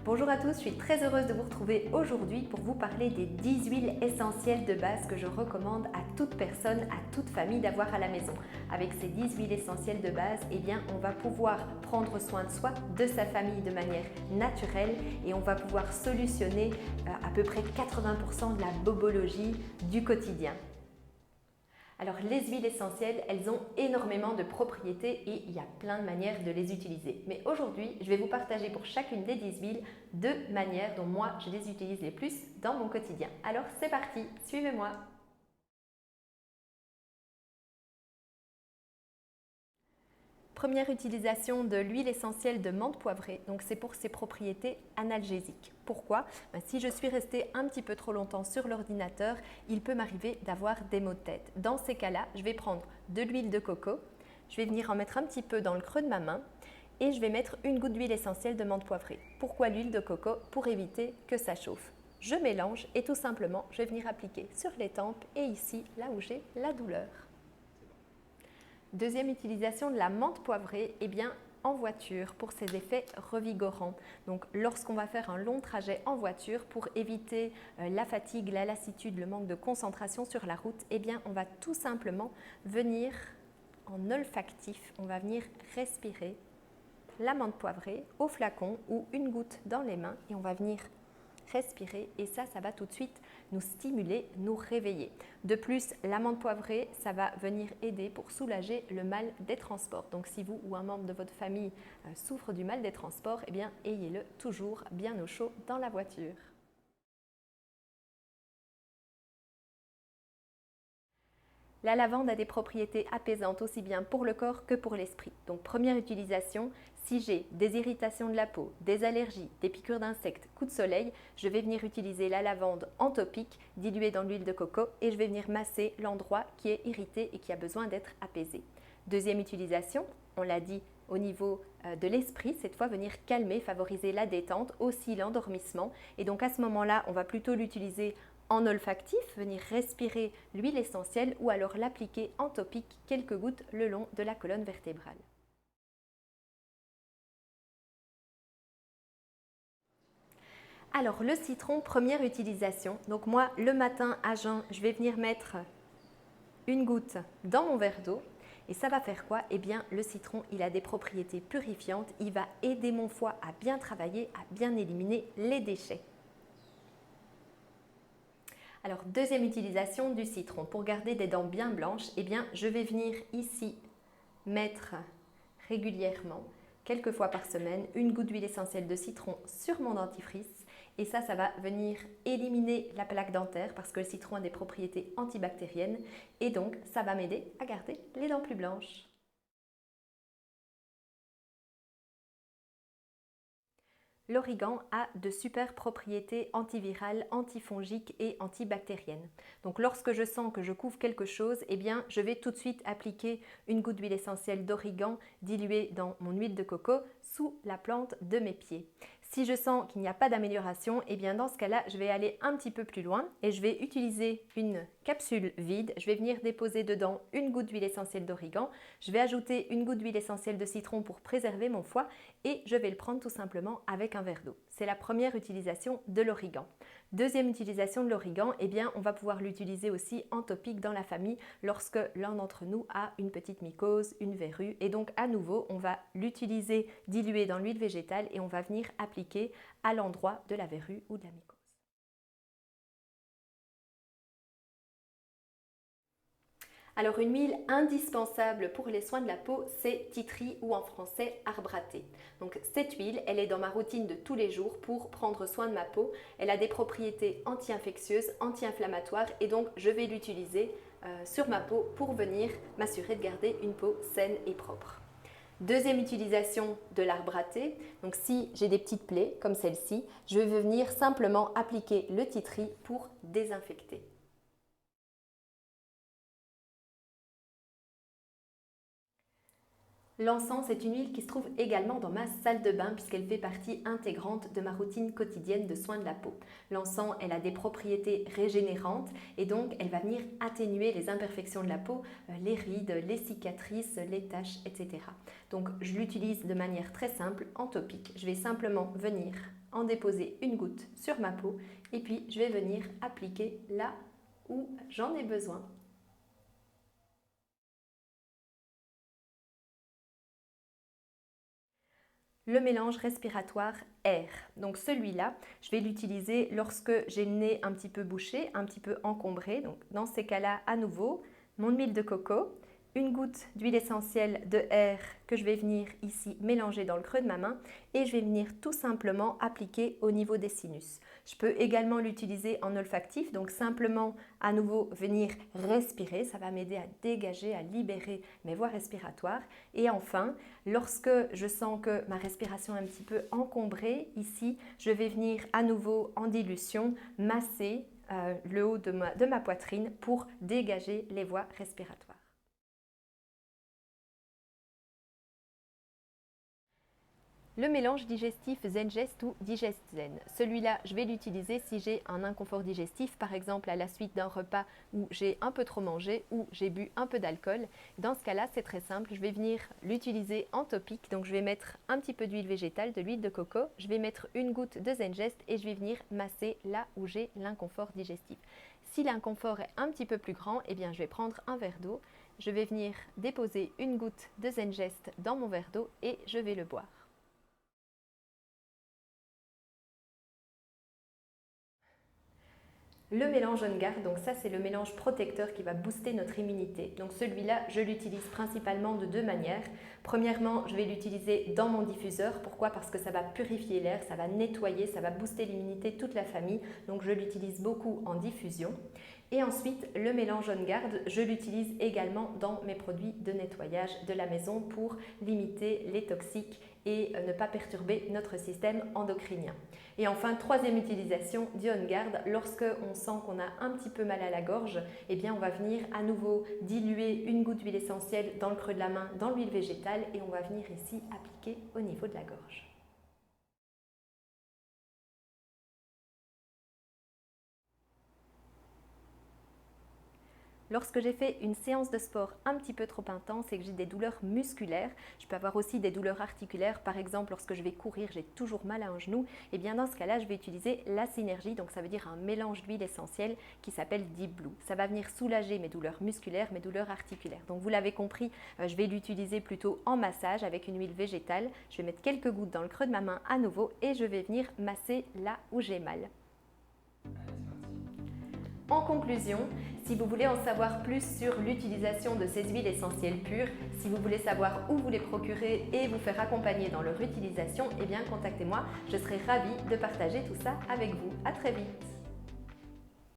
Bonjour à tous, je suis très heureuse de vous retrouver aujourd'hui pour vous parler des 10 huiles essentielles de base que je recommande à toute personne, à toute famille d'avoir à la maison. Avec ces 10 huiles essentielles de base, on va pouvoir prendre soin de soi, de sa famille de manière naturelle et on va pouvoir solutionner à peu près 80% de la bobologie du quotidien. Alors les huiles essentielles, elles ont énormément de propriétés et il y a plein de manières de les utiliser. Mais aujourd'hui, je vais vous partager pour chacune des 10 huiles deux manières dont moi je les utilise les plus dans mon quotidien. Alors c'est parti, suivez-moi! Première utilisation de l'huile essentielle de menthe poivrée, donc c'est pour ses propriétés analgésiques. Pourquoi? Si je suis restée un petit peu trop longtemps sur l'ordinateur, il peut m'arriver d'avoir des maux de tête. Dans ces cas-là, je vais prendre de l'huile de coco, je vais venir en mettre un petit peu dans le creux de ma main et je vais mettre une goutte d'huile essentielle de menthe poivrée. Pourquoi l'huile de coco? Pour éviter que ça chauffe. Je mélange et tout simplement, je vais venir appliquer sur les tempes et ici, là où j'ai la douleur. Deuxième utilisation de la menthe poivrée, en voiture pour ses effets revigorants. Donc lorsqu'on va faire un long trajet en voiture pour éviter la fatigue, la lassitude, le manque de concentration sur la route, on va tout simplement venir en olfactif, on va venir respirer la menthe poivrée au flacon ou une goutte dans les mains et on va venir respirer et ça va tout de suite nous stimuler, nous réveiller. De plus, la menthe poivrée, ça va venir aider pour soulager le mal des transports. Donc si vous ou un membre de votre famille souffre du mal des transports, ayez-le toujours bien au chaud dans la voiture. La lavande a des propriétés apaisantes aussi bien pour le corps que pour l'esprit. Donc première utilisation, si j'ai des irritations de la peau, des allergies, des piqûres d'insectes, coups de soleil, je vais venir utiliser la lavande en topique diluée dans l'huile de coco et je vais venir masser l'endroit qui est irrité et qui a besoin d'être apaisé. Deuxième utilisation, on l'a dit au niveau de l'esprit, cette fois venir calmer, favoriser la détente, aussi l'endormissement. Et donc à ce moment-là, on va plutôt l'utiliser en olfactif, venir respirer l'huile essentielle ou alors l'appliquer en topique quelques gouttes le long de la colonne vertébrale. Alors le citron, première utilisation. Donc moi, le matin à jeun, je vais venir mettre une goutte dans mon verre d'eau. Et ça va faire quoi? Le citron, il a des propriétés purifiantes. Il va aider mon foie à bien travailler, à bien éliminer les déchets. Alors, deuxième utilisation du citron. Pour garder des dents bien blanches, je vais venir ici mettre régulièrement, quelques fois par semaine, une goutte d'huile essentielle de citron sur mon dentifrice. Et ça va venir éliminer la plaque dentaire parce que le citron a des propriétés antibactériennes. Et donc, ça va m'aider à garder les dents plus blanches. L'origan a de super propriétés antivirales, antifongiques et antibactériennes. Donc lorsque je sens que je couvre quelque chose, je vais tout de suite appliquer une goutte d'huile essentielle d'origan diluée dans mon huile de coco sous la plante de mes pieds. Si je sens qu'il n'y a pas d'amélioration, dans ce cas-là, je vais aller un petit peu plus loin et je vais utiliser une capsule vide. Je vais venir déposer dedans une goutte d'huile essentielle d'origan. Je vais ajouter une goutte d'huile essentielle de citron pour préserver mon foie et je vais le prendre tout simplement avec un verre d'eau. C'est la première utilisation de l'origan. Deuxième utilisation de l'origan, on va pouvoir l'utiliser aussi en topique dans la famille lorsque l'un d'entre nous a une petite mycose, une verrue. Et donc à nouveau, on va l'utiliser dilué dans l'huile végétale et on va venir appliquer à l'endroit de la verrue ou de la mycose. Alors une huile indispensable pour les soins de la peau, c'est tea tree ou en français arbre à thé. Donc cette huile, elle est dans ma routine de tous les jours pour prendre soin de ma peau. Elle a des propriétés anti-infectieuses, anti-inflammatoires et donc je vais l'utiliser sur ma peau pour venir m'assurer de garder une peau saine et propre. Deuxième utilisation de l'arbre à thé, donc si j'ai des petites plaies comme celle-ci, je vais venir simplement appliquer le tea tree pour désinfecter. L'encens est une huile qui se trouve également dans ma salle de bain puisqu'elle fait partie intégrante de ma routine quotidienne de soins de la peau. L'encens, elle a des propriétés régénérantes et donc elle va venir atténuer les imperfections de la peau, les rides, les cicatrices, les taches, etc. Donc je l'utilise de manière très simple en topique. Je vais simplement venir en déposer une goutte sur ma peau et puis je vais venir appliquer là où j'en ai besoin. Le mélange respiratoire air. Donc celui-là, je vais l'utiliser lorsque j'ai le nez un petit peu bouché, un petit peu encombré. Donc dans ces cas-là, à nouveau, mon huile de coco, une goutte d'huile essentielle de air que je vais venir ici mélanger dans le creux de ma main et je vais venir tout simplement appliquer au niveau des sinus. Je peux également l'utiliser en olfactif, donc simplement à nouveau venir respirer, ça va m'aider à dégager, à libérer mes voies respiratoires. Et enfin, lorsque je sens que ma respiration est un petit peu encombrée, ici, je vais venir à nouveau en dilution masser le haut de ma poitrine pour dégager les voies respiratoires. Le mélange digestif Zengest ou DigestZen. Celui-là, je vais l'utiliser si j'ai un inconfort digestif, par exemple à la suite d'un repas où j'ai un peu trop mangé ou j'ai bu un peu d'alcool. Dans ce cas-là, c'est très simple, je vais venir l'utiliser en topique. Donc je vais mettre un petit peu d'huile végétale, de l'huile de coco, je vais mettre une goutte de Zengest et je vais venir masser là où j'ai l'inconfort digestif. Si l'inconfort est un petit peu plus grand, eh bien je vais prendre un verre d'eau, je vais venir déposer une goutte de Zengest dans mon verre d'eau et je vais le boire. Le mélange On Guard, donc ça c'est le mélange protecteur qui va booster notre immunité. Donc celui-là, je l'utilise principalement de deux manières. Premièrement, je vais l'utiliser dans mon diffuseur. Pourquoi? Parce que ça va purifier l'air, ça va nettoyer, ça va booster l'immunité de toute la famille. Donc je l'utilise beaucoup en diffusion. Et ensuite, le mélange On Guard, je l'utilise également dans mes produits de nettoyage de la maison pour limiter les toxiques et ne pas perturber notre système endocrinien. Et enfin, troisième utilisation du On Guard, lorsque on sent qu'on a un petit peu mal à la gorge, eh bien on va venir à nouveau diluer une goutte d'huile essentielle dans le creux de la main, dans l'huile végétale et on va venir ici appliquer au niveau de la gorge. Lorsque j'ai fait une séance de sport un petit peu trop intense et que j'ai des douleurs musculaires, je peux avoir aussi des douleurs articulaires. Par exemple, lorsque je vais courir, j'ai toujours mal à un genou. Et bien dans ce cas-là, je vais utiliser la synergie. Donc ça veut dire un mélange d'huile essentielle qui s'appelle Deep Blue. Ça va venir soulager mes douleurs musculaires, mes douleurs articulaires. Donc vous l'avez compris, je vais l'utiliser plutôt en massage avec une huile végétale. Je vais mettre quelques gouttes dans le creux de ma main à nouveau et je vais venir masser là où j'ai mal. En conclusion, si vous voulez en savoir plus sur l'utilisation de ces huiles essentielles pures, si vous voulez savoir où vous les procurer et vous faire accompagner dans leur utilisation, eh bien contactez-moi, je serai ravie de partager tout ça avec vous. À très vite.